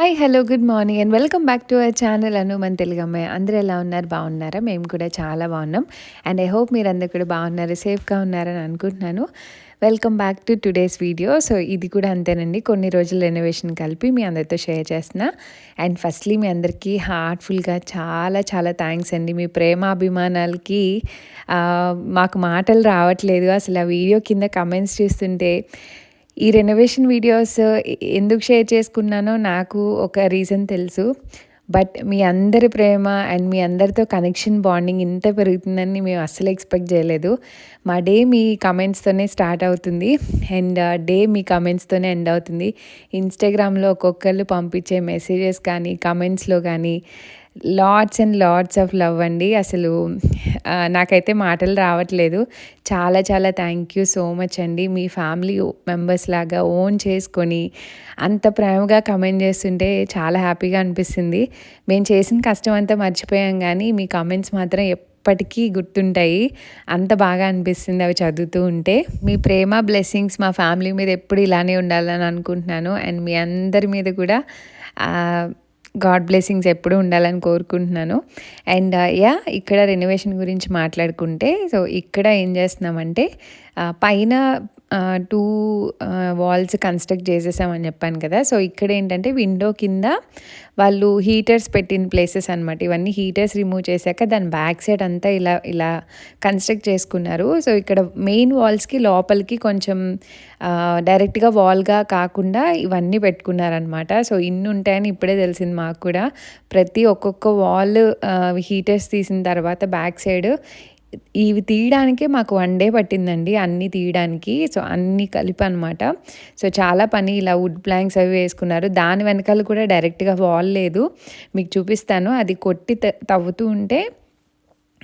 Hi! Hello! Good morning and welcome back to our channel Anu మన తెలుగమ్మాయి. అందరూ ఎలా ఉన్నారు? బాగున్నారా? మేము కూడా చాలా బాగున్నాం. అండ్ ఐ హోప్ మీరందరూ కూడా బాగున్నారు, సేఫ్‌గా ఉన్నారని అనుకుంటున్నాను. Welcome back to today's video. So, ఇది కూడా అంతేనండి. కొన్ని రోజుల రెనోవేషన్ కలిపి మీ అందరితో షేర్ చేస్తున్నా. అండ్ ఫస్ట్‌లీ మీ అందరికీ హార్ట్‌ఫుల్‌గా చాలా చాలా థ్యాంక్స్ అండి. మీ ప్రేమాభిమానాలకి మాకు మాటలు రావట్లేదు. అసలు ఆ వీడియో కింద కమెంట్స్ చూస్తుంటే ఈ రెనోవేషన్ వీడియోస్ ఎందుకు షేర్ చేసుకున్నానో నాకు ఒక రీజన్ తెలుసు. బట్ మీ అందరి ప్రేమ అండ్ మీ అందరితో కనెక్షన్ బాండింగ్ ఇంత పెరుగుతుందని మేము అస్సలు ఎక్స్‌పెక్ట్ చేయలేదు. మా డే మీ కమెంట్స్‌తోనే స్టార్ట్ అవుతుంది. అండ్ డే మీ కమెంట్స్‌తోనే ఎండ్ అవుతుంది. ఇన్‌స్టాగ్రామ్‌లో ఒక్కొక్కళ్ళు పంపించే మెసేజెస్ కానీ, కమెంట్స్‌లో కానీ lots and lots of love అండి. అసలు నాకైతే మాటలు రావట్లేదు. చాలా చాలా థ్యాంక్ యూ సో మచ్ అండి. మీ ఫ్యామిలీ మెంబర్స్ లాగా ఓన్ చేసుకొని అంత ప్రేమగా కమెంట్ చేస్తుంటే చాలా హ్యాపీగా అనిపిస్తుంది. మేము చేసిన కష్టం అంతా మర్చిపోయాం కానీ మీ కమెంట్స్ మాత్రం ఎప్పటికీ గుర్తుంటాయి. అంత బాగా అనిపిస్తుంది అవి చదువుతూ ఉంటే. మీ ప్రేమ, బ్లెస్సింగ్స్ మా ఫ్యామిలీ మీద ఎప్పుడు ఇలానే ఉండాలని అనుకుంటున్నాను. అండ్ మీ అందరి మీద కూడా గాడ్ బ్లెస్సింగ్స్ ఎప్పుడూ ఉండాలని కోరుకుంటున్నాను. అండ్ ఇక్కడ రెనోవేషన్ గురించి మాట్లాడుకుంటే, సో ఇక్కడ ఏం చేస్తున్నామంటే పైన 2 వాల్స్ కన్‌స్ట్రక్ట్ చేసేసామని చెప్పాను కదా! సో ఇక్కడేంటంటే విండో కింద వాళ్ళు హీటర్స్ పెట్టిన ప్లేసెస్ అనమాట. ఇవన్నీ హీటర్స్ రిమూవ్ చేశాక దాని బ్యాక్ సైడ్ అంతా ఇలా ఇలా కన్‌స్ట్రక్ట్ చేసుకున్నారు. సో ఇక్కడ మెయిన్ వాల్స్‌కి లోపలికి కొంచెం డైరెక్ట్‌గా వాల్‌గా కాకుండా ఇవన్నీ పెట్టుకున్నారనమాట. సో ఇన్నుంటాయని ఇప్పుడే తెలిసింది మాకు కూడా. ఒక్కొక్క వాల్ హీటర్స్ తీసిన తర్వాత బ్యాక్ సైడ్ ఇవి తీయడానికే మాకు 1 డే పట్టిందండి. అన్నీ తీయడానికి. సో, అన్నీ కలిపి అనమాట. సో, చాలా పని ఇలా వుడ్ ప్లాంక్స్ అవి వేసుకున్నారు. దాని వెనకాల కూడా డైరెక్ట్‌గా వాల్ లేదు. మీకు చూపిస్తాను. అది కొట్టి తవ్వుతూ ఉంటే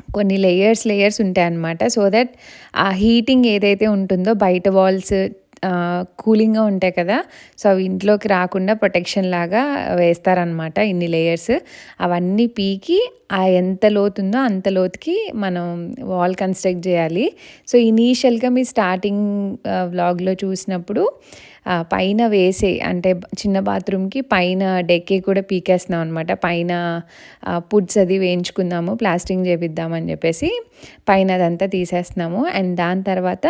కొన్ని లేయర్స్ ఉంటాయన్నమాట. సో దట్ ఆ హీటింగ్ ఏదైతే ఉంటుందో బయట వాల్స్ కూలింగ్‌గా ఉంటాయి కదా! సో, అవి ఇంట్లోకి రాకుండా ప్రొటెక్షన్ లాగా వేస్తారనమాట ఇన్ని లేయర్స్. అవన్నీ పీకి ఎంత లోతుందో అంత లోతుకి మనం వాల్ కన్‌స్ట్రక్ట్ చేయాలి. సో, ఇనీషియల్‌గా మీరు స్టార్టింగ్ వ్లాగ్‌లో చూసినప్పుడు పైన వేసే అంటే చిన్న బాత్రూమ్‌కి పైన డెక్కి కూడా పీకేస్తున్నాం అనమాట. పైన పుడ్స్ అది వేయించుకుందాము, ప్లాస్టరింగ్ చేపిద్దామని చెప్పేసి పైన అదంతా తీసేస్తున్నాము. అండ్ దాని తర్వాత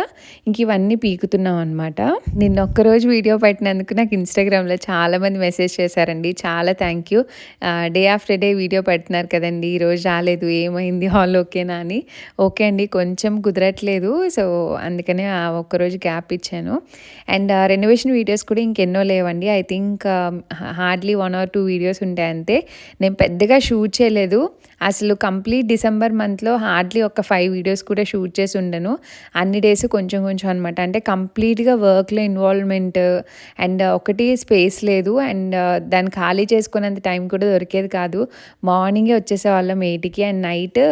ఇంక ఇవన్నీ పీకుతున్నాం అనమాట. నిన్న ఒక్కరోజు వీడియో పెట్టినందుకు నాకు ఇన్‌స్టాగ్రామ్‌లో చాలామంది మెసేజ్ చేశారండి. చాలా thank you. Day after day video పెడుతున్నారు కదండీ! ఈరోజు రాలేదు, ఏమైంది, ఆల్ ఓకేనా అని. ఓకే అండి, కొంచెం కుదరట్లేదు. సో, అందుకనే ఆ ఒక్కరోజు గ్యాప్ ఇచ్చాను. అండ్ రెనోవేషన్ వీడియోస్ కూడా ఇంకెన్నో లేవండి. I think hardly 1 or 2 videos ఉంటాయి అంతే. నేను పెద్దగా షూట్ చేయలేదు. అసలు కంప్లీట్ డిసెంబర్ మంత్‌లో హార్డ్లీ ఒక 5 వీడియోస్ కూడా షూట్ చేసి ఉండను. అన్ని డేస్ కొంచెం కొంచెం అనమాట. అంటే కంప్లీట్‌గా వర్క్‌లో ఇన్వాల్వ్‌మెంట్ అండ్ ఒకటి స్పేస్ లేదు. అండ్ దాన్ని ఖాళీ చేసుకునేంత టైం కూడా దొరికేది కాదు. మార్నింగే వచ్చేసేవాళ్ళం 8కి అండ్ నైట్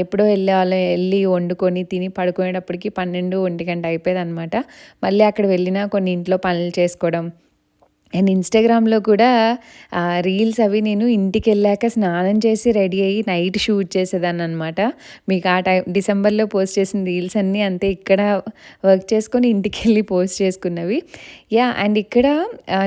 ఎప్పుడో వెళ్ళేవాళ్ళం. వెళ్ళి వండుకొని తిని పడుకునేటప్పటికి 12, 1 గంట అయిపోయేదనమాట. మళ్ళీ అక్కడ వెళ్ళినా కొన్ని ఇంట్లో పనులు చేసుకోవడం. అండ్ ఇన్‌స్టాగ్రామ్‌లో కూడా రీల్స్ అవి నేను ఇంటికెళ్ళాక స్నానం చేసి రెడీ అయ్యి నైట్ షూట్ చేసేదాన్ననమాట. మీకు ఆ డిసెంబర్‌లో పోస్ట్ చేసిన రీల్స్ అన్నీ అంతే. ఇక్కడ వర్క్ చేసుకొని ఇంటికెళ్ళి పోస్ట్ చేసుకున్నవి. అండ్ ఇక్కడ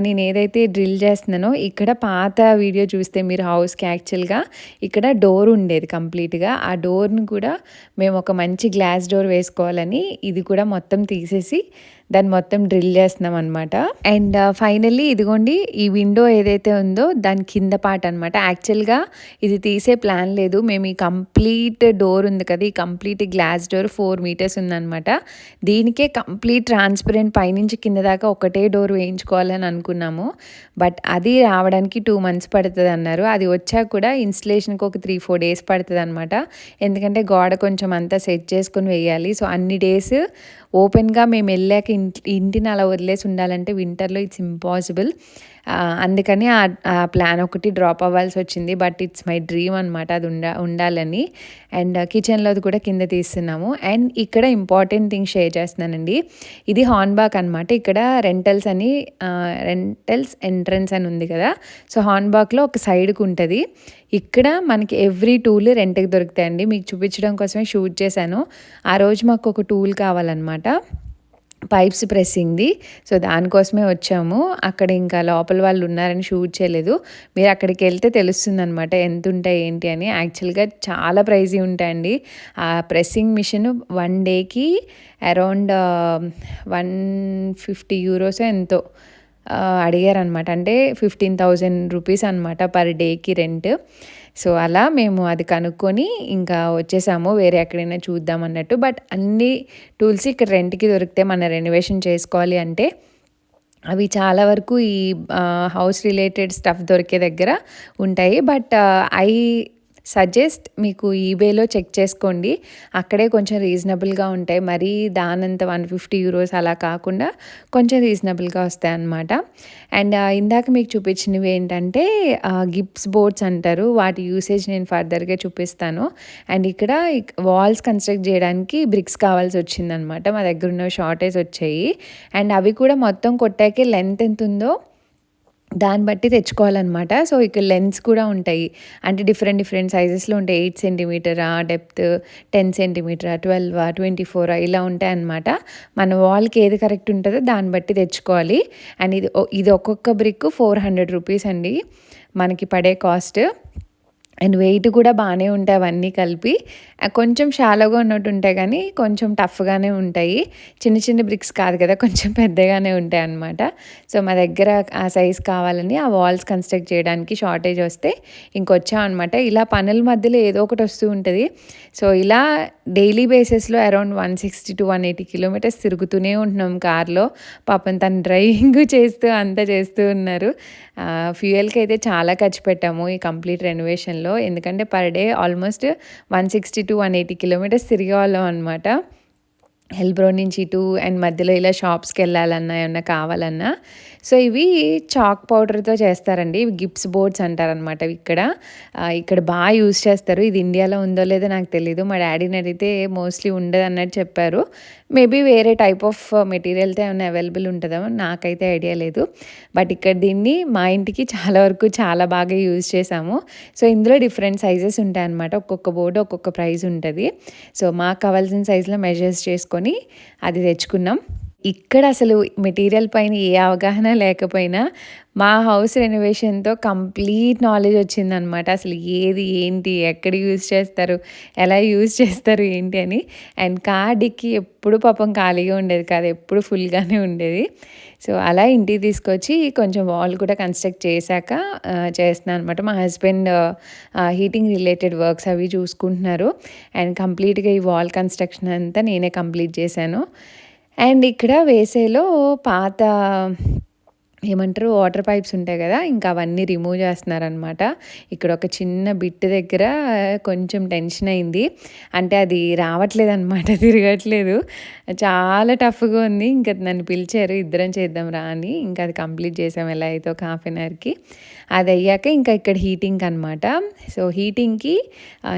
నేను ఏదైతే డ్రిల్ చేస్తున్నానో ఇక్కడ పాత వీడియో చూస్తే మీరు హౌస్‌కి యాక్చువల్‌గా ఇక్కడ డోర్ ఉండేది కంప్లీట్‌గా. ఆ డోర్‌ని కూడా మేము ఒక మంచి గ్లాస్ డోర్ వేసుకోవాలని ఇది కూడా మొత్తం తీసేసి దాన్ని మొత్తం డ్రిల్ చేస్తున్నాం అనమాట. అండ్ ఫైనల్లీ ఇదిగోండి ఈ విండో ఏదైతే ఉందో దాని కింద పార్ట్ అనమాట. యాక్చువల్‌గా ఇది తీసే ప్లాన్ లేదు. మేము ఈ కంప్లీట్ డోర్ ఉంది కదా! ఈ కంప్లీట్ గ్లాస్ డోర్ 4 మీటర్స్ ఉందనమాట. దీనికే కంప్లీట్ ట్రాన్స్పరెంట్ పైనుంచి కింద దాకా ఒకటే డోర్ వేయించుకోవాలని అనుకున్నాము. బట్ అది రావడానికి 2 మంత్స్ పడుతదన్నారు. అది వచ్చాక కూడా ఇన్‌స్టలేషన్‌కి ఒక 3, 4 డేస్ పడుతదనమాట. ఎందుకంటే గోడ కొంచెం అంతా సెట్ చేసుకొని వేయాలి. సో, అన్ని డేస్ ఓపెన్‌గా మేము వెళ్ళాక ఇంటిని అలా వదిలేసి ఉండాలంటే వింటర్‌లో ఇట్స్ ఇంపాసిబుల్. అందుకని ఆ ప్లాన్ ఒకటి డ్రాప్ అవ్వాల్సి వచ్చింది. బట్ ఇట్స్ మై డ్రీమ్ అనమాట అది ఉండాలని. అండ్ కిచెన్‌లోది కూడా కింద తీస్తున్నాము. అండ్ ఇక్కడ ఇంపార్టెంట్ థింగ్ షేర్ చేస్తున్నానండి. ఇది హార్న్‌బాక్ అనమాట. ఇక్కడ రెంటల్స్ ఎంట్రన్స్ అని ఉంది కదా! సో, హార్న్‌బాక్‌లో ఒక సైడ్‌కి ఉంటది. ఇక్కడ మనకి ఎవ్రీ టూల్ రెంట్‌కి దొరుకుతాయండి. మీకు చూపించడం కోసమే షూట్ చేశాను. ఆ రోజు మాకు ఒక టూల్ కావాలన్నమాట. పైప్స్ ప్రెస్సింగ్‌ది. సో, దానికోసమే వచ్చాము. అక్కడ ఇంకా లోపల వాళ్ళు ఉన్నారని షూట్ చేయలేదు. మీరు అక్కడికెళ్తే తెలుస్తుందనమాట ఎంతుంటాయి ఏంటి అని. యాక్చువల్‌గా చాలా ప్రైజీ ఉంటాయండి. ఆ ప్రెస్సింగ్ మిషన్ 1 డేకి అరౌండ్ 150 యూరోసో ఎంతో అడిగారనమాట. అంటే 15,000 రూపీస్ అనమాట పర్ డేకి రెంట్. సో, అలా మేము అది కనుక్కొని ఇంకా వచ్చేసాము. వేరే ఎక్కడైనా చూద్దాం అన్నట్టు. బట్ అన్ని టూల్స్ ఇక్కడ రెంట్‌కి దొరికితే మన రెనోవేషన్ చేసుకోవాలి అంటే అవి చాలా వరకు ఈ హౌస్ రిలేటెడ్ స్టఫ్ దొరికే దగ్గర ఉంటాయి. బట్ ఐ సజెస్ట్ మీకు ఈబేలో చెక్ చేసుకోండి. అక్కడే కొంచెం రీజనబుల్‌గా ఉంటాయి. మరీ దానంత 150 యూరోస్ అలా కాకుండా కొంచెం రీజనబుల్‌గా వస్తాయన్నమాట. అండ్ ఇందాక మీకు చూపించినవి ఏంటంటే గిప్స్ బోర్డ్స్ అంటారు. వాటి యూసేజ్ నేను ఫర్దర్‌గా చూపిస్తాను. అండ్ ఇక్కడ వాల్స్ కన్స్ట్రక్ట్ చేయడానికి బ్రిక్స్ కావాల్సి వచ్చిందనమాట. మా దగ్గర ఉన్న షార్టేజ్ వచ్చాయి. అండ్ అవి కూడా మొత్తం కొట్టాకే లెంత్ ఎంత ఉందో దాన్ని బట్టి తెచ్చుకోవాలన్నమాట. సో, ఇక్కడ లెన్స్ కూడా ఉంటాయి. అంటే డిఫరెంట్ సైజెస్‌లో ఉంటాయి. 8 సెంటీమీటరా, డెప్త్ 10 సెంటీమీటరా, 12 24 ఇలా ఉంటాయన్నమాట. మన వాల్‌కి ఏది కరెక్ట్ ఉంటదో దాన్ని బట్టి తెచ్చుకోవాలి. అండ్ ఇది ఒక్కొక్క బ్రిక్ 400 రూపీస్ అండి మనకి పడే కాస్ట్. అండ్ వెయిట్ కూడా బాగానే ఉంటాయి అవన్నీ కలిపి. కొంచెం షాలోగా ఉన్నట్టు ఉంటాయి కానీ కొంచెం టఫ్‌గానే ఉంటాయి. చిన్న బ్రిక్స్ కాదు కదా! కొంచెం పెద్దగానే ఉంటాయన్నమాట. సో, మా దగ్గర ఆ సైజ్ కావాలని ఆ వాల్స్ కన్స్ట్రక్ట్ చేయడానికి షార్టేజ్ వస్తే ఇంకొచ్చామన్నమాట. ఇలా పనుల మధ్యలో ఏదో ఒకటి వస్తూ ఉంటది. సో, ఇలా డైలీ బేసిస్‌లో అరౌండ్ 160-180 కిలోమీటర్స్ తిరుగుతూనే ఉంటున్నాం కార్‌లో. పాపం తను డ్రైవింగ్ చేస్తూ అంతా చేస్తూ ఉన్నారు. ఫ్యూయల్‌కి అయితే చాలా ఖర్చు పెట్టాము ఈ కంప్లీట్ రెనోవేషన్‌లో. ఎందుకంటే పర్ డే ఆల్మోస్ట్ 160-180 కిలోమీటర్స్ తిరిగేవాళ్ళం అనమాట. హెల్బ్రోన్ నుంచి ఇటు అండ్ మధ్యలో ఇలా షాప్స్‌కెళ్ళాలన్నా, ఏమన్నా కావాలన్నా. సో, ఇవి చాక్ పౌడర్‌తో చేస్తారండి. ఇవి గిప్స్ బోర్డ్స్ అంటారనమాట ఇక్కడ. ఇక్కడ యూజ్ చేస్తారు. ఇది ఇండియాలో ఉందో లేదో నాకు తెలీదు. మా డ్యాడీని అడిగితే మోస్ట్‌లీ ఉండదన్నట్టు చెప్పారు. మేబీ వేరే టైప్ ఆఫ్ మెటీరియల్‌తో ఏమన్నా అవైలబుల్ ఉంటదేమో నాకైతే ఐడియా లేదు. బట్ ఇక్కడ దీన్ని మా ఇంటికి చాలా వరకు చాలా బాగా యూజ్ చేశాము. సో, ఇందులో డిఫరెంట్ సైజెస్ ఉంటాయన్నమాట. ఒక్కొక్క బోర్డ్ ఒక్కొక్క ప్రైస్ ఉంటది. సో, మాకు కావాల్సిన సైజులో మెజర్స్ చేసుకొని అది తెచ్చుకున్నాం. ఇక్కడ అసలు మెటీరియల్ పైన ఏ అవగాహన లేకపోయినా మా హౌస్ రెనోవేషన్‌తో కంప్లీట్ నాలెడ్జ్ వచ్చిందనమాట. అసలు ఏది ఏంటి? ఎక్కడ యూజ్ చేస్తారు? ఎలా యూజ్ చేస్తారు? ఏంటి అని. అండ్ కార్ డిక్కీ ఎప్పుడు పాపం ఖాళీగా ఉండేది కాదు. ఎప్పుడు ఫుల్‌గానే ఉండేది. సో, అలా ఇంటికి తీసుకొచ్చి కొంచెం వాల్ కూడా కన్స్ట్రక్ట్ చేశాక చేస్తున్నాను అనమాట. మా హస్బెండ్ హీటింగ్ రిలేటెడ్ వర్క్స్ అవి చూసుకుంటున్నారు. అండ్ కంప్లీట్‌గా ఈ వాల్ కన్స్ట్రక్షన్ అంతా నేనే కంప్లీట్ చేశాను. అండ్ ఇక్కడ వేసేలో పాత ఏమంటారు వాటర్ పైప్స్ ఉంటాయి కదా! ఇంకా అవన్నీ రిమూవ్ చేస్తున్నారనమాట. ఇక్కడ ఒక చిన్న బిట్ దగ్గర కొంచెం టెన్షన్ అయింది. అంటే అది రావట్లేదనమాట తిరగట్లేదు. చాలా టఫ్‌గా ఉంది. ఇంకా నన్ను పిలిచారు ఇద్దరం చేద్దాం రా అని. ఇంకా అది కంప్లీట్ చేసాం ఎలా అయితే ఒక హాఫ్ అన్ అవర్‌కి. అది అయ్యాక ఇంకా ఇక్కడ హీటింగ్‌కి అనమాట. సో, హీటింగ్‌కి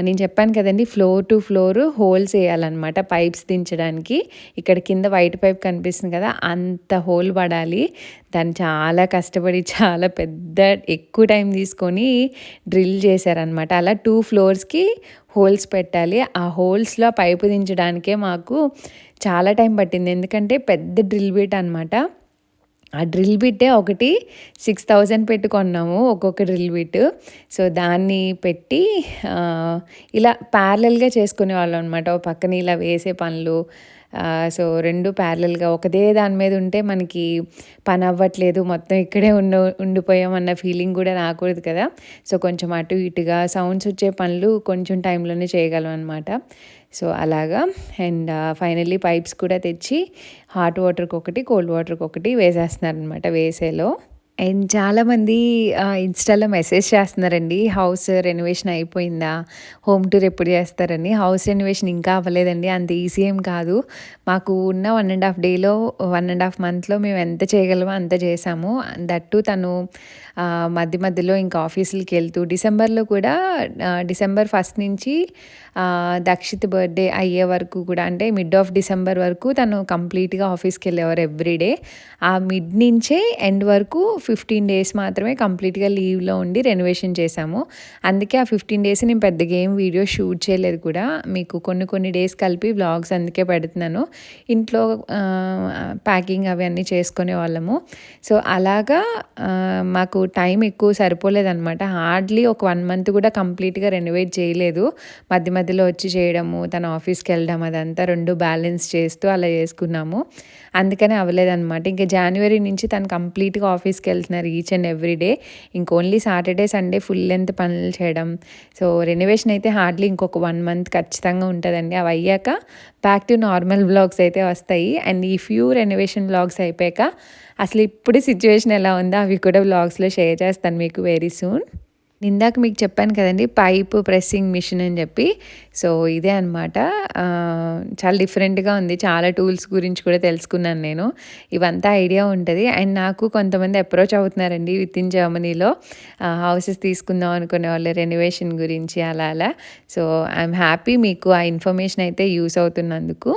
నేను చెప్పాను కదండీ ఫ్లోర్ టు ఫ్లోర్ హోల్స్ వేయాలన్నమాట పైప్స్ దించడానికి. ఇక్కడ కింద వైట్ పైప్ కనిపిస్తుంది కదా! అంత హోల్ పడాలి. దాన్ని చాలా కష్టపడి చాలా పెద్ద ఎక్కువ టైం తీసుకొని డ్రిల్ చేశారనమాట. అలా 2 ఫ్లోర్స్‌కి హోల్స్ పెట్టాలి. ఆ హోల్స్‌లో పైపు దించడానికే మాకు చాలా టైం పట్టింది. ఎందుకంటే పెద్ద డ్రిల్ బిట్ అనమాట. ఆ డ్రిల్ బిట్టే ఒకటి 6,000 పెట్టి కొన్నాము ఒక్కొక్క డ్రిల్ బిట్. సో, దాన్ని పెట్టి ఇలా ప్యారలల్‌గా చేసుకునేవాళ్ళం అనమాట. ఓ పక్కన ఇలా వేసే పనులు. సో, 2 ప్యారలల్‌గా ఒకదే దాని మీద ఉంటే మనకి పని అవ్వట్లేదు. మొత్తం ఇక్కడే ఉండిపోయాం అన్న ఫీలింగ్ కూడా రాకూడదు కదా! సో, కొంచెం అటు ఇటుగా సౌండ్స్ వచ్చే పనులు కొంచెం టైంలోనే చేయగలం అనమాట. సో, అలాగా అండ్ ఫైనల్లీ పైప్స్ కూడా తెచ్చి హాట్ వాటర్‌కి ఒకటి, కోల్డ్ వాటర్‌కి ఒకటి వేసేస్తున్నారనమాట వేసేలో. అండ్ చాలామంది ఇన్‌స్టాలో మెసేజ్ చేస్తున్నారండి. హౌస్ రెనోవేషన్ అయిపోయిందా? హోమ్ టూర్ ఎప్పుడు చేస్తారని. హౌస్ రెనోవేషన్ ఇంకా అవ్వలేదండి. అంత ఈజీ ఏం కాదు. మాకు ఉన్న 1 ½ డేలో 1 ½ మంత్‌లో మేము ఎంత చేయగలమో అంత చేశాము. దట్ టూ తను మధ్యలో ఇంకా ఆఫీసులకి వెళ్తూ డిసెంబర్‌లో కూడా డిసెంబర్ 1 నుంచి దక్షిత్ బర్త్‌డే అయ్యే వరకు కూడా అంటే మిడ్ ఆఫ్ డిసెంబర్ వరకు తను కంప్లీట్‌గా ఆఫీస్‌కి వెళ్ళేవారు ఎవ్రీడే. ఆ మిడ్ నుంచే ఎండ్ వరకు 15 డేస్ మాత్రమే కంప్లీట్‌గా లీవ్‌లో ఉండి రెనోవేషన్ చేశాము. అందుకే ఆ 15 డేస్ నేను పెద్దగా ఏం వీడియో షూట్ చేయలేదు కూడా. మీకు కొన్ని డేస్ కలిపి వ్లాగ్స్ అందుకే పెడుతున్నాను. ఇంట్లో ప్యాకింగ్ అవన్నీ చేసుకునేవాళ్ళము. సో, అలాగా మాకు టైం ఎక్కువ సరిపోలేదనమాట. హార్డ్‌లీ ఒక 1 మంత్ కూడా కంప్లీట్‌గా రెనోవేట్ చేయలేదు. మధ్యలో వచ్చి చేయడము, తన ఆఫీస్‌కెళ్ళడం అదంతా 2 బ్యాలెన్స్ చేస్తూ అలా చేసుకున్నాము. అందుకనే అవ్వలేదనమాట. ఇంక జాన్యువరి నుంచి తను కంప్లీట్‌గా ఆఫీస్‌కెళ్తున్నారు ఈచ్ అండ్ ఎవ్రీ డే. ఇంక only Saturday, Sunday full length పనులు చేయడం. సో, రెనోవేషన్ అయితే హార్డ్‌లీ ఇంకొక 1 మంత్ ఖచ్చితంగా ఉంటదండి. అవయ్యాక బ్యాక్ టు నార్మల్ వ్లాగ్స్ అయితే వస్తాయి. అండ్ ఈ ఫ్యూ రెనోవేషన్ వ్లాగ్స్ అయిపోయాక అసలు ఇప్పుడు సిట్యుయేషన్ ఎలా ఉందో అవి కూడా వ్లాగ్స్‌లో షేర్ చేస్తాను మీకు వెరీ సూన్. ఇందాక మీకు చెప్పాను కదండీ! పైప్ ప్రెస్సింగ్ మిషన్ అని చెప్పి. సో, ఇదే అనమాట. చాలా డిఫరెంట్‌గా ఉంది. చాలా టూల్స్ గురించి కూడా తెలుసుకున్నాను నేను. ఇవంతా ఐడియా ఉంటది. అండ్ నాకు కొంతమంది అప్రోచ్ అవుతున్నారండి వితిన్ జర్మనీలో హౌసెస్ తీసుకుందాం అనుకునేవాళ్ళు రెనోవేషన్ గురించి అలా. సో, ఐయామ్ హ్యాపీ మీకు ఆ ఇన్ఫర్మేషన్ అయితే యూజ్ అవుతున్నందుకు.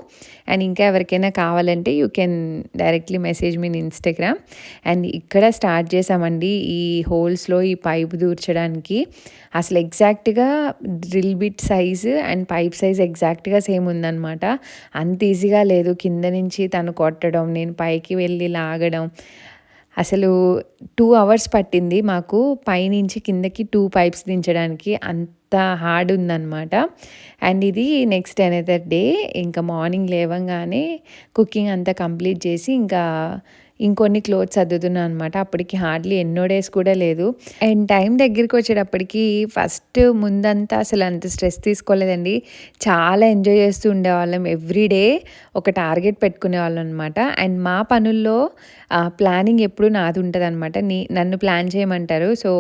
అండ్ ఇంకా ఎవరికైనా కావాలంటే you can directly message me in Instagram. And ఇక్కడ స్టార్ట్ చేశామండి ఈ హోల్స్‌లో ఈ పైప్ దూర్చడానికి. అసలు ఎగ్జాక్ట్‌గా drill bit size and pipe size ఎగ్జాక్ట్‌గా సేమ్ ఉందనమాట. అంత ఈజీగా లేదు. కింద నుంచి తను కొట్టడం, నేను పైకి వెళ్ళి లాగడం. అసలు 2 అవర్స్ పట్టింది మాకు పైనుంచి కిందకి 2 పైప్స్ దించడానికి. అంత హార్డ్ ఉందనమాట. అండ్ ఇది నెక్స్ట్ అనదర్ డే ఇంకా మార్నింగ్ లేవంగానే కుకింగ్ అంతా కంప్లీట్ చేసి ఇంకా ఇంకొన్ని క్లోత్స్ సర్దుతున్నా అనమాట. అప్పటికి హార్డ్లీ ఎన్నో డేస్ కూడా లేదు. అండ్ టైం దగ్గరికి వచ్చేటప్పటికి ఫస్ట్ ముందంతా అసలు అంత స్ట్రెస్ తీసుకోలేదండి. చాలా ఎంజాయ్ చేస్తూ ఉండేవాళ్ళం. ఎవ్రీ డే ఒక టార్గెట్ పెట్టుకునేవాళ్ళం అనమాట. అండ్ మా పనుల్లో ప్లానింగ్ ఎప్పుడు నాది ఉంటదనమాట. నన్ను ప్లాన్ చేయమంటారు. సో,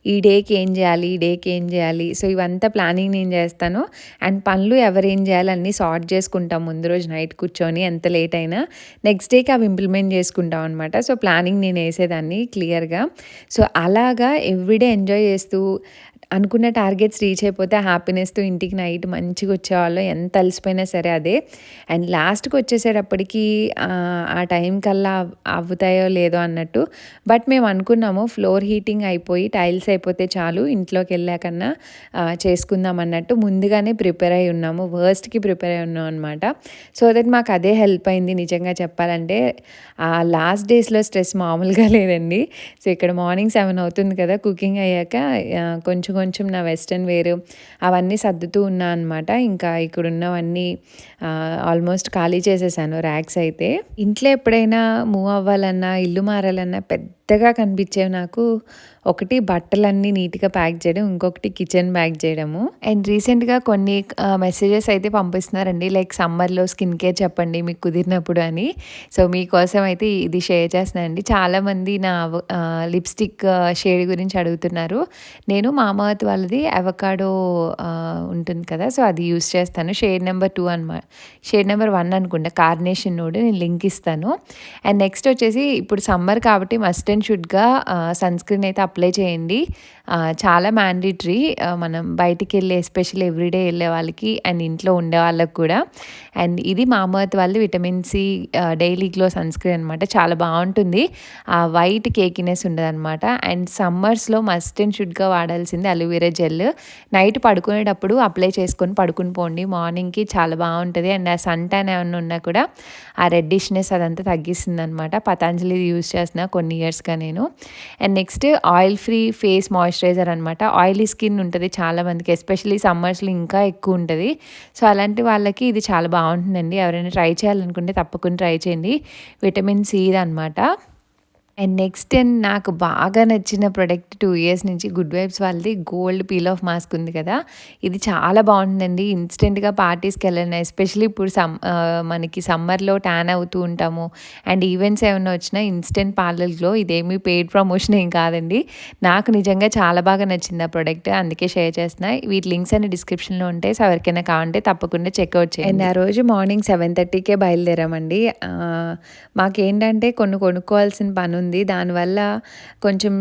ఈ డేకి ఏం చేయాలి? ఈ డేకి ఏం చేయాలి? సో, ఇవంతా ప్లానింగ్ నేను చేస్తాను. అండ్ పనులు ఎవరేం చేయాలి అన్నీ సార్ట్ చేసుకుంటాం ముందు రోజు నైట్ కూర్చొని ఎంత లేట్ అయినా. నెక్స్ట్ డేకి అవి ఇంప్లిమెంట్ చేసుకుంటాం అనమాట. సో, ప్లానింగ్ నేను వేసేదాన్ని క్లియర్‌గా. సో, అలాగా ఎవ్రీడే ఎంజాయ్ చేస్తూ అనుకున్న టార్గెట్స్ రీచ్ అయిపోతే హ్యాపీనెస్‌తో ఇంటికి నైట్ మంచిగా వచ్చేవాళ్ళం. ఎంత అలసిపోయినా సరే అదే. అండ్ లాస్ట్‌కి వచ్చేసేటప్పటికి ఆ టైం కల్లా అవ్వుతాయో లేదో అన్నట్టు. బట్ మేము అనుకున్నాము ఫ్లోర్ హీటింగ్ అయిపోయి టైల్స్ అయిపోతే చాలు ఇంట్లోకెళ్ళాకన్నా చేసుకుందాం అన్నట్టు ముందుగానే ప్రిపేర్ అయ్యి ఉన్నాము. వర్స్ట్‌కి ప్రిపేర్ అయ్యి ఉన్నాం అనమాట. సో దట్ మాకు అదే హెల్ప్ అయింది నిజంగా చెప్పాలంటే. లాస్ట్ డేస్‌లో స్ట్రెస్ మామూలుగా లేదండి. సో, ఇక్కడ మార్నింగ్ 7 అవుతుంది కదా! కుకింగ్ అయ్యాక కొంచెం నా వెస్టర్న్ వేర్ అవన్నీ సర్దుతూ ఉన్నా అనమాట. ఇంకా ఇక్కడున్నవన్నీ ఆల్మోస్ట్ ఖాళీ చేసేసాను ర్యాక్స్ అయితే. ఇంట్లో ఎప్పుడైనా మూవ్ అవ్వాలన్నా, ఇల్లు మారాలన్నా పెద్దగా కనిపించేవి నాకు ఒకటి బట్టలన్నీ నీట్‌గా ప్యాక్ చేయడం, ఇంకొకటి కిచెన్ బ్యాగ్ చేయడము. అండ్ రీసెంట్‌గా కొన్ని మెసేజెస్ అయితే పంపిస్తున్నారండి. లైక్ సమ్మర్‌లో స్కిన్ కేర్ చెప్పండి మీకు కుదిరినప్పుడు అని. సో, మీకోసం అయితే ఇది షేర్ చేస్తున్నానండి. చాలామంది నా లిప్‌స్టిక్ షేడ్ గురించి అడుగుతున్నారు. నేను మామాఅర్త్ వాళ్ళది అవకాడో ఉంటుంది కదా! సో, అది యూజ్ చేస్తాను. షేడ్ నెంబర్ 2 షేడ్ నెంబర్ 1 అనుకుంటా కార్నేషన్ నూడ్ నేను లింక్ ఇస్తాను. అండ్ నెక్స్ట్ వచ్చేసి ఇప్పుడు సమ్మర్ కాబట్టి మస్ట్ అండ్ షుడ్‌గా సన్ స్క్రీన్ అయితే అప్లై చేయండి. చాలా మ్యాండేటరీ. మనం బయటికెళ్ళి ఎస్పెషల్లీ ఎవ్రీడే వెళ్ళే వాళ్ళకి అండ్ ఇంట్లో ఉండే వాళ్ళకి కూడా. అండ్ ఇది మామాఅర్త్ వాళ్ళది vitamin C daily glow sunscreen అనమాట. చాలా బాగుంటుంది. వైట్ కేకినెస్ ఉండదనమాట. అండ్ సమ్మర్స్‌లో మస్ట్ అండ్ షుడ్‌గా వాడాల్సింది అలోవెరా జెల్. నైట్ పడుకునేటప్పుడు అప్లై చేసుకొని పడుకుని పోండి. మార్నింగ్‌కి చాలా బాగుంటది. అండ్ ఆ సన్ టాన్ ఏమన్నా ఉన్నా కూడా ఆ రెడ్డిష్‌నెస్ అదంతా తగ్గిస్తుందనమాట. పతాంజలిది యూజ్ చేస్తున్నా కొన్ని ఇయర్స్‌గా నేను. And next oil free face moisturiser అనమాట. ఆయిలీ స్కిన్ ఉంటది చాలామందికి ఎస్పెషల్లీ సమ్మర్స్‌లో ఇంకా ఎక్కువ ఉంటది. సో, అలాంటి వాళ్ళకి ఇది చాలా బాగుంటుందండి. ఎవరైనా ట్రై చేయాలనుకుంటే తప్పకుండా ట్రై చేయండి. విటమిన్ సిది అనమాట. అండ్ నెక్స్ట్ నాకు బాగా నచ్చిన ప్రొడక్ట్ 2 ఇయర్స్ నుంచి గుడ్ వైబ్స్ వాళ్ళది గోల్డ్ పీల్ ఆఫ్ మాస్క్ ఉంది కదా! ఇది చాలా బాగుంటుందండి. ఇన్స్టెంట్‌గా పార్టీస్‌కెళ్ళినా ఎస్పెషల్లీ ఇప్పుడు మనకి సమ్మర్‌లో ట్యాన్ అవుతూ ఉంటాము. అండ్ ఈవెంట్స్ ఏమన్నా వచ్చినా ఇన్స్టెంట్ పార్లర్ గ్లో ఇదేమీ పెయిడ్ ప్రమోషన్ ఏం కాదండి. నాకు నిజంగా చాలా బాగా నచ్చింది ఆ ప్రొడక్ట్. అందుకే షేర్ చేస్తున్నా. వీటి లింక్స్ అన్ని డిస్క్రిప్షన్‌లో ఉంటాయి. సో, ఎవరికైనా కావాలంటే తప్పకుండా చెక్‌ఔట్ చేయండి. అండ్ ఆ రోజు మార్నింగ్ 7:30కే బయలుదేరామండి. మాకేంటంటే కొన్ని కొనుక్కోవాల్సిన పనుంది. దానివల్ల కొంచెం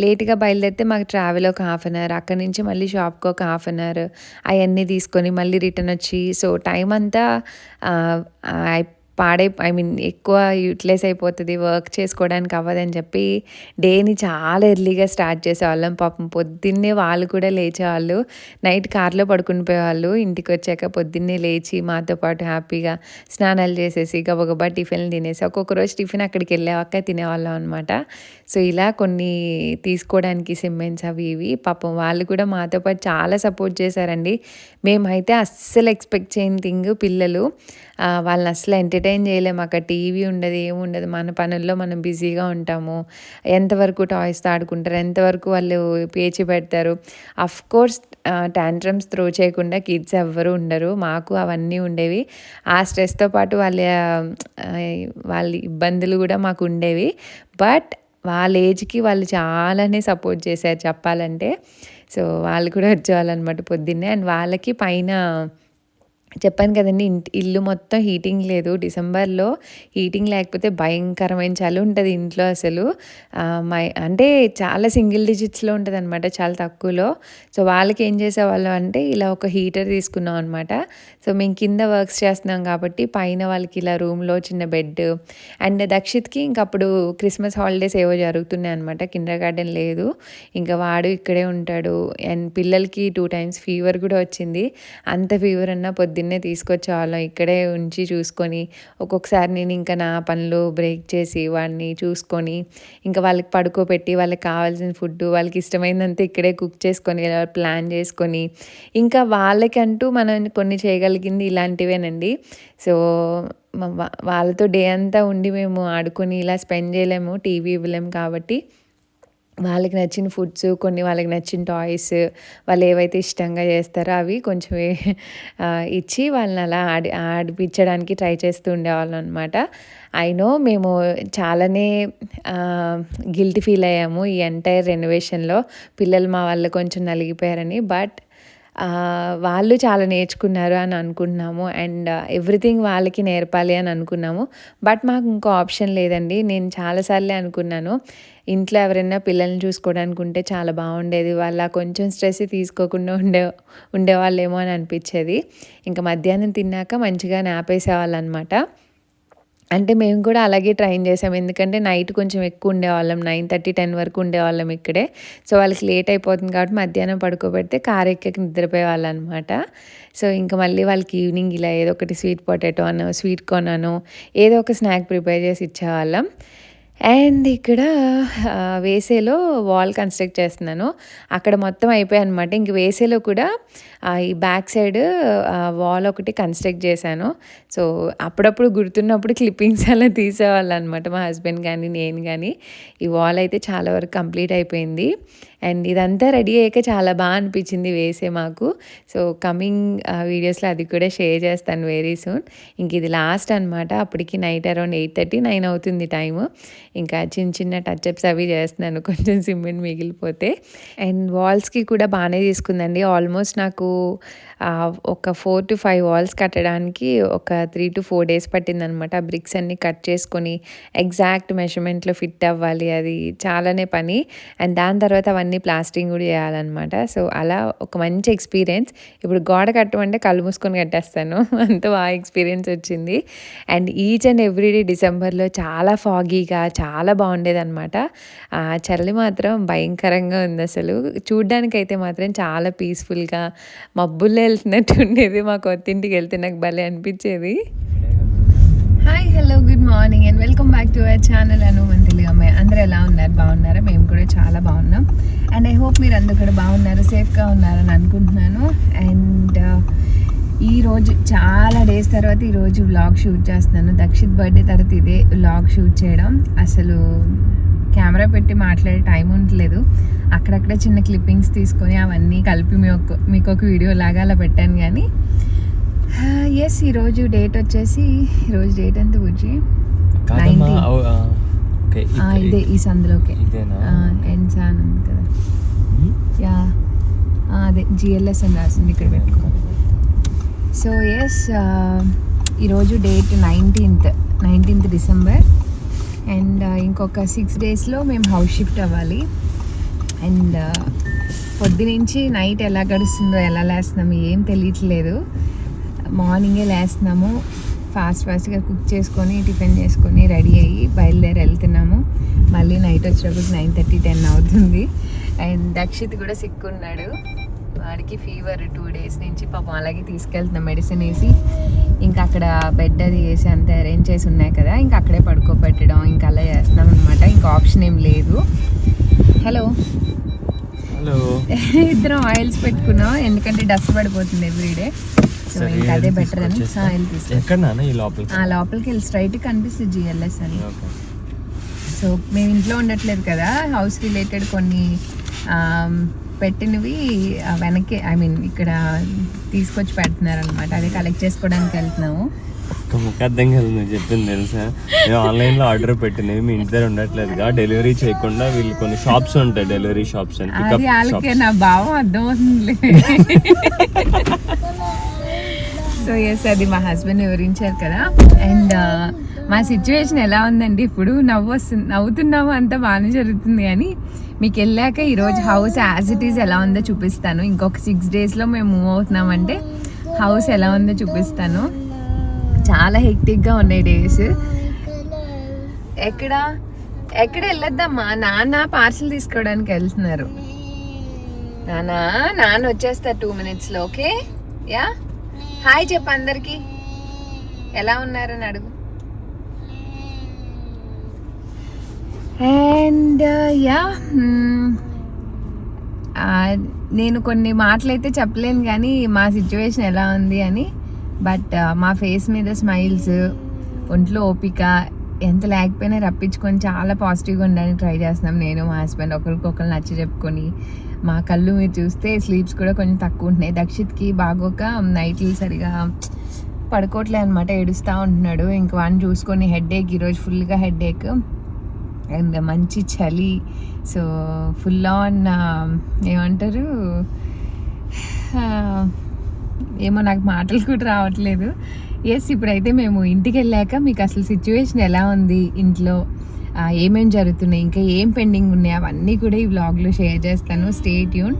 లేట్‌గా బయలుదేరితే మాకు ట్రావెల్ ఒక హాఫ్ అన్ అవర్. అక్కడి నుంచి మళ్ళీ షాప్‌కి ఒక హాఫ్ అన్ అవర్. అయన్నీ తీసుకొని మళ్ళీ రిటర్న్ వచ్చి సో, టైం అంతా ఎక్కువ యూటిలైజ్ అయిపోతుంది, వర్క్ చేసుకోవడానికి అవ్వదని చెప్పి డేని చాలా ఎర్లీగా స్టార్ట్ చేసేవాళ్ళం. పాపం పొద్దున్నే వాళ్ళు కూడా లేచేవాళ్ళు. నైట్ కార్లో పడుకుని పోయేవాళ్ళు. ఇంటికి వచ్చాక పొద్దున్నే లేచి మాతో పాటు హ్యాపీగా స్నానాలు చేసేసి గబగబా టిఫిన్లు తినేసి ఒక్కొక్క రోజు టిఫిన్ అక్కడికి వెళ్ళాక తినేవాళ్ళం అనమాట. సో ఇలా కొన్ని తీసుకోవడానికి సిమెంట్స్ అవి ఇవి పాపం వాళ్ళు కూడా మాతో పాటు చాలా సపోర్ట్ చేశారండి. మేమైతే అస్సలు ఎక్స్పెక్ట్ చేయని థింగ్ పిల్లలు. వాళ్ళని అస్సలు ఎంటర్టైన్ చేయలేము. అక్కడ టీవీ ఉండదు, ఏముండదు. మన పనుల్లో మనం బిజీగా ఉంటాము. ఎంతవరకు టాయ్స్తో ఆడుకుంటారు, ఎంతవరకు వాళ్ళు పేచి పెడతారు. అఫ్కోర్స్ టాంట్రమ్స్ త్రో చేయకుండా కిడ్స్ ఎవ్వరు ఉండరు. మాకు అవన్నీ ఉండేవి. ఆ స్ట్రెస్తో పాటు వాళ్ళ ఇబ్బందులు కూడా మాకు ఉండేవి. బట్ వాళ్ళ ఏజ్‌కి వాళ్ళు చాలానే సపోర్ట్ చేశారు చెప్పాలంటే. సో వాళ్ళు కూడా వచ్చేవాళ్ళనమాట పొద్దున్నే. అండ్ వాళ్ళకి పైన చెప్పాను కదండీ! ఇల్లు మొత్తం హీటింగ్ లేదు. డిసెంబర్‌లో హీటింగ్ లేకపోతే భయంకరమైన చలి ఉంటది ఇంట్లో అసలు. అంటే చాలా సింగిల్ డిజిట్స్‌లో ఉంటదనమాట, చాలా తక్కువలో. సో వాళ్ళకి ఏం చేసేవాళ్ళం అంటే ఇలా ఒక హీటర్ తీసుకున్నాం అనమాట. సో మేము కింద వర్క్స్ చేస్తున్నాం కాబట్టి పైన వాళ్ళకి ఇలా రూమ్‌లో చిన్న బెడ్. అండ్ దక్షిత్‌కి ఇంకప్పుడు క్రిస్మస్ హాలిడేస్ ఏవో జరుగుతున్నాయి అనమాట. కిండర్ గార్డెన్ లేదు. ఇంకా వాడు ఇక్కడే ఉంటాడు. అండ్ పిల్లలకి 2 టైమ్స్ ఫీవర్ కూడా వచ్చింది. అంత ఫీవర్ అన్నా పొద్దున్నే తీసుకొచ్చేవాళ్ళం. ఇక్కడే ఉంచి చూసుకొని ఒక్కొక్కసారి నేను ఇంకా నా పనులు బ్రేక్ చేసి వాడిని చూసుకొని ఇంకా వాళ్ళకి పడుకోబెట్టి వాళ్ళకి కావాల్సిన ఫుడ్ వాళ్ళకి ఇష్టమైనంత ఇక్కడే కుక్ చేసుకొని ఇలా ప్లాన్ చేసుకొని ఇంకా వాళ్ళకంటూ మనం కొన్ని చేయగలిగింది ఇలాంటివేనండి. సో వాళ్ళతో డే అంతా ఉండి మేము ఆడుకొని ఇలా స్పెండ్ చేయలేము, టీవీ ఇవ్వలేము కాబట్టి వాళ్ళకి నచ్చిన ఫుడ్స్, కొన్ని వాళ్ళకి నచ్చిన టాయ్స్, వాళ్ళు ఏవైతే ఇష్టంగా చేస్తారో అవి కొంచెం ఇచ్చి వాళ్ళని అలా ఆడిపించడానికి ట్రై చేస్తూ ఉండేవాళ్ళం అనమాట. ఐ నో మేము చాలానే గిల్టీ ఫీల్ అయ్యాము ఈ ఎంటైర్ రెనోవేషన్‌లో. పిల్లలు మా వల్ల కొంచెం నలిగిపోయారని. బట్ వాళ్ళు చాలా నేర్చుకున్నారు అని అనుకుంటున్నాము. అండ్ ఎవ్రీథింగ్ వాళ్ళకి నేర్పాలి అని అనుకున్నాము. బట్ మాకు ఇంకో ఆప్షన్ లేదండి. నేను చాలా సార్లే అనుకున్నాను, ఇంట్లో ఎవరైనా పిల్లల్ని చూసుకోవడానికి ఉంటే చాలా బాగుండేది. వాళ్ళ కొంచెం స్ట్రెస్ తీసుకోకుండా ఉండేవాళ్ళేమో అని అనిపించేది. ఇంకా మధ్యాహ్నం తిన్నాక మంచిగా నాపేసేవాళ్ళనమాట. అంటే మేము కూడా అలాగే ట్రైన్ చేసాం. ఎందుకంటే నైట్ కొంచెం ఎక్కువ ఉండేవాళ్ళం. 9:30, 10 వరకు ఉండేవాళ్ళం ఇక్కడే. సో వాళ్ళకి లేట్ అయిపోతుంది కాబట్టి మధ్యాహ్నం పడుకోబెడితే కారు ఎక్కాక నిద్రపోయేవాళ్ళనమాట. సో ఇంకా మళ్ళీ వాళ్ళకి ఈవినింగ్ ఇలా ఏదో ఒకటి స్వీట్ పొటాటో అనో, స్వీట్ కార్న్ అనో ఏదో ఒక స్నాక్ ప్రిపేర్ చేసి ఇచ్చేవాళ్ళం. అండ్ ఇక్కడ వేసేలో వాల్ కన్స్ట్రక్ట్ చేస్తున్నాను. అక్కడ మొత్తం అయిపోయాయనమాట. ఇంక వేసేలో కూడా ఈ బ్యాక్ సైడ్ వాల్ ఒకటి కన్స్ట్రక్ట్ చేశాను. సో అప్పుడప్పుడు గుర్తున్నప్పుడు క్లిప్పింగ్స్ అలా తీసేవాళ్ళనమాట మా హస్బెండ్ కానీ నేను కానీ. ఈ వాల్ అయితే చాలా వరకు కంప్లీట్ అయిపోయింది. అండ్ ఇదంతా రెడీ అయ్యాక చాలా బాగా అనిపించింది వేసే మాకు. సో కమింగ్ వీడియోస్లో అది కూడా షేర్ చేస్తాను వెరీ సూన్. ఇంక ఇది లాస్ట్ అనమాట. అప్పటికి నైట్ అరౌండ్ 8:30, 9 అవుతుంది టైము. ఇంకా చిన్న చిన్న టచ్అప్స్ అవి చేస్తున్నాను కొంచెం సిమెంట్ మిగిలిపోతే. అండ్ వాల్స్కి కూడా బాగానే తీసుకుందండి. ఆల్మోస్ట్ నాకు ఒక 4 to 5 వాల్స్ కట్టడానికి ఒక 3 to 4 days పట్టిందనమాట. ఆ బ్రిక్స్ అన్నీ కట్ చేసుకొని ఎగ్జాక్ట్ మెజర్మెంట్లో ఫిట్ అవ్వాలి, అది చాలానే పని. అండ్ దాని తర్వాత అవన్నీ ప్లాస్టింగ్ కూడా చేయాలన్నమాట. సో అలా ఒక మంచి ఎక్స్పీరియన్స్. ఇప్పుడు గోడ కట్టమంటే కళ్ళు మూసుకొని కట్టేస్తాను, అంత బాగా ఎక్స్పీరియన్స్ వచ్చింది. అండ్ ఈచ్ అండ్ ఎవ్రీడే డిసెంబర్లో చాలా ఫాగీగా చాలా బాగుండేదన్నమాట. చలి మాత్రం భయంకరంగా ఉంది అసలు. చూడ్డానికైతే మాత్రం చాలా పీస్ఫుల్గా మబ్బుల్లో వెళ్తున్నట్టు ఉండేది. మా కొత్త ఇంటికి వెళ్తే నాకు భలే అనిపించేది. Hi, hello, good morning and welcome back to our channel Anu మన తెలుగు అమ్మాయి. అందరూ ఎలా ఉన్నారు, బాగున్నారా? మేము కూడా చాలా బాగున్నాం. అండ్ ఐ హోప్ మీరు అందరూ కూడా బాగున్నారు, సేఫ్గా ఉన్నారని అనుకుంటున్నాను. అండ్ ఈరోజు చాలా డేస్ తర్వాత ఈరోజు వ్లాగ్ షూట్ చేస్తున్నాను. దక్షిత్ బర్త్డే తర్వాత ఇదే వ్లాగ్ షూట్ చేయడం. అసలు కెమెరా పెట్టి మాట్లాడే టైం ఉండలేదు. అక్కడక్కడ చిన్న క్లిప్పింగ్స్ తీసుకొని అవన్నీ కలిపి మీకు ఒక వీడియో లాగా అలా పెట్టాను. కానీ ఎస్, ఈరోజు డేట్ వచ్చేసి, ఈరోజు డేట్ ఎంత బుజ్జి? 19. ఇదే ఈ సందులోకే ఎన్సాన్ ఉంది కదా, యా అదే జిఎల్ఎస్ అని రాసింది ఇక్కడ పెట్టుకో. సో ఎస్, ఈరోజు డేట్ 19th డిసెంబర్. అండ్ ఇంకొక 6 daysలో మేము హౌస్ షిఫ్ట్ అవ్వాలి. అండ్ పొద్దునుంచి నైట్ ఎలా గడుస్తుందో, ఎలా లేస్తున్నాము ఏం తెలియట్లేదు. మార్నింగే లేస్తున్నాము, ఫాస్ట్గా కుక్ చేసుకొని టిఫిన్ చేసుకొని రెడీ అయ్యి బయలుదేరి వెళ్తున్నాము. మళ్ళీ నైట్ వచ్చేటప్పుడు 9:30, 10 అవుతుంది. అండ్ దక్షిత్ కూడా సిక్ ఉన్నాడు, వాడికి ఫీవర్ 2 days నుంచి. పాపం అలాగే తీసుకెళ్తున్నాం మెడిసిన్ వేసి. ఇంకా అక్కడ బెడ్ అది వేసి అంత అరేంజ్ చేసి ఉన్నాయి కదా, ఇంకా అక్కడే పడుకోబెట్టడం ఇంకా అలా చేస్తున్నాం అనమాట. ఇంకా ఆప్షన్ ఏం లేదు. హలో ఇద్దరం ఆయిల్స్ పెట్టుకున్నాం, ఎందుకంటే డస్ట్ పడిపోతుంది ఎవ్రీడే. సో ఇంకా అదే బెటర్ అని ఆయిల్ తీసుకున్నాం. లోపలికి వెళ్ళి స్ట్రైట్ కనిపిస్తుంది GLS అని. సో మేము ఇంట్లో ఉండట్లేదు కదా, హౌస్ రిలేటెడ్ కొన్ని పెట్టినవి వెనక్కి ఇక్కడ తీసుకొచ్చి పెడుతున్నారు అనమాట. అదే కలెక్ట్ చేసుకోవడానికి వెళ్తున్నాము. అర్థం కాదు నువ్వు చెప్పింది తెలుసా, మేము ఆన్లైన్ లో ఆర్డర్ పెట్టినవి మీ ఇంటి దగ్గర ఉండట్లేదుగా, డెలివరీ చేయకుండా వీళ్ళు కొన్ని షాప్స్ ఉంటాయి, డెలివరీ షాప్స్ అని. వాళ్ళకే నా భావం అర్థమవుతుంది. సో ఎస్, అది మా హస్బెండ్ వివరించారు కదా. అండ్ మా సిచ్యువేషన్ ఎలా ఉందండి, ఇప్పుడు నవ్వుతున్నాము, అంతా బాగానే జరుగుతుంది. కానీ మీకు వెళ్ళాక ఈరోజు హౌస్ యాజ్ ఇట్ ఈజ్ ఎలా ఉందో చూపిస్తాను. ఇంకొక 6 daysలో మేము మూవ్ అవుతున్నామంటే హౌస్ ఎలా ఉందో చూపిస్తాను. చాలా హెక్టిక్గా ఉన్నాయి డేస్. ఎక్కడ వెళ్ళొద్దమ్మా, నాన్న పార్సల్ తీసుకోవడానికి వెళ్తున్నారు. నాన్న వచ్చేస్తారు 2 minutesలో. ఓకే, యా, హాయ్ చెప్పు అందరికి, ఎలా ఉన్నారని అడుగు. అండ్ యా, నేను కొన్ని మాటలైతే చెప్పలేను కానీ మా సిచ్యువేషన్ ఎలా ఉంది అని. బట్ మా ఫేస్ మీద స్మైల్స్, ఒంట్లో ఓపిక ఎంత లేకపోయినా రప్పించుకొని చాలా పాజిటివ్గా ఉండడానికి ట్రై చేస్తున్నాం. నేను మా హస్బెండ్ ఒకరికొకరు నచ్చ చెప్పుకొని. మా కళ్ళు మీరు చూస్తే స్లీప్స్ కూడా కొంచెం తక్కువ ఉంటున్నాయి. దక్షిత్కి బాగోక నైట్లు సరిగా పడుకోవట్లే అనమాట, ఏడుస్తూ ఉంటున్నాడు. ఇంక వాడిని చూసుకొని హెడేక్, ఈరోజు ఫుల్గా హెడేక్ అండ్ మంచి చలి. సో ఫుల్ ఆన్ ఏమంటారు, ఏమో నాకు మాటలు కూడా రావట్లేదు. ఎస్, ఇప్పుడైతే మేము ఇంటికి వెళ్ళాక మీకు అసలు సిచ్యువేషన్ ఎలా ఉంది, ఇంట్లో ఏమేమి జరుగుతున్నాయి, ఇంకా ఏం పెండింగ్ ఉన్నాయి, అవన్నీ కూడా ఈ వ్లాగ్లో షేర్ చేస్తాను. Stay tune.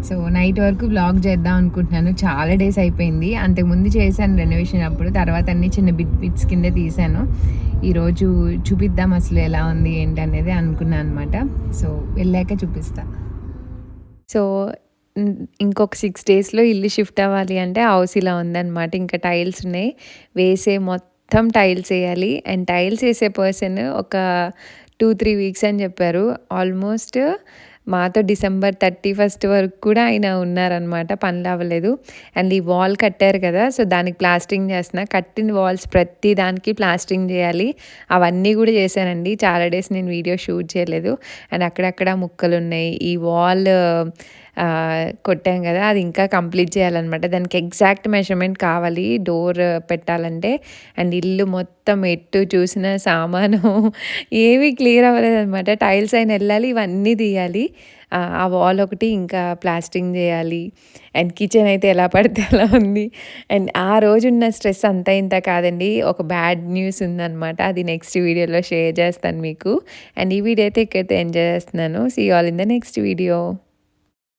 సో నైట్ వరకు వ్లాగ్ చేద్దాం అనుకుంటున్నాను. చాలా డేస్ అయిపోయింది. అంతకుముందు చేశాను రెనోవేషన్ అప్పుడు, తర్వాత అన్ని చిన్న బిట్స్ కింద తీశాను. ఈరోజు చూపిద్దాం అసలు ఎలా ఉంది ఏంటి అనేది అనుకున్నాను అనమాట. సో వెళ్ళాక చూపిస్తా. సో ఇంకొక 6 daysలో ఇల్లు షిఫ్ట్ అవ్వాలి అంటే హౌస్ ఇలా ఉందన్నమాట. ఇంకా టైల్స్ ఉన్నాయి, మొత్తం టైల్స్ వేయాలి. అండ్ టైల్స్ వేసే పర్సన్ ఒక 2-3 weeks అని చెప్పారు. ఆల్మోస్ట్ మాతో December 31st వరకు కూడా ఆయన ఉన్నారనమాట, పనులు అవ్వలేదు. అండ్ ఈ వాల్ కట్టారు కదా, సో దానికి ప్లాస్టరింగ్ చేస్తున్నా. కట్టిన వాల్స్ ప్రతి దానికి ప్లాస్టరింగ్ చేయాలి. అవన్నీ కూడా చేశానండి. చాలా డేస్ నేను వీడియో షూట్ చేయలేదు. అండ్ అక్కడక్కడ ముక్కలు ఉన్నాయి. ఈ వాల్ కొట్టాం కదా, అది ఇంకా కంప్లీట్ చేయాలన్నమాట. దానికి ఎగ్జాక్ట్ మెజర్మెంట్ కావాలి డోర్ పెట్టాలంటే. అండ్ ఇల్లు మొత్తం ఎటు చూసిన సామాను ఏమీ క్లియర్ అవ్వలేదు అనమాట. టైల్స్ అయినా వెళ్ళాలి, ఇవన్నీ తీయాలి. ఆ వాల్ ఒకటి ఇంకా ప్లాస్టరింగ్ చేయాలి. అండ్ కిచెన్ అయితే ఎలా పడితే అలా ఉంది. అండ్ ఆ రోజున్న స్ట్రెస్ అంతా ఇంత కాదండి, ఒక బ్యాడ్ న్యూస్ ఉందన్నమాట. అది నెక్స్ట్ వీడియోలో షేర్ చేస్తాను మీకు. అండ్ ఈ వీడియో అయితే ఇక్కడైతే ఎంజాయ్ చేస్తున్నాను. See all in the next video.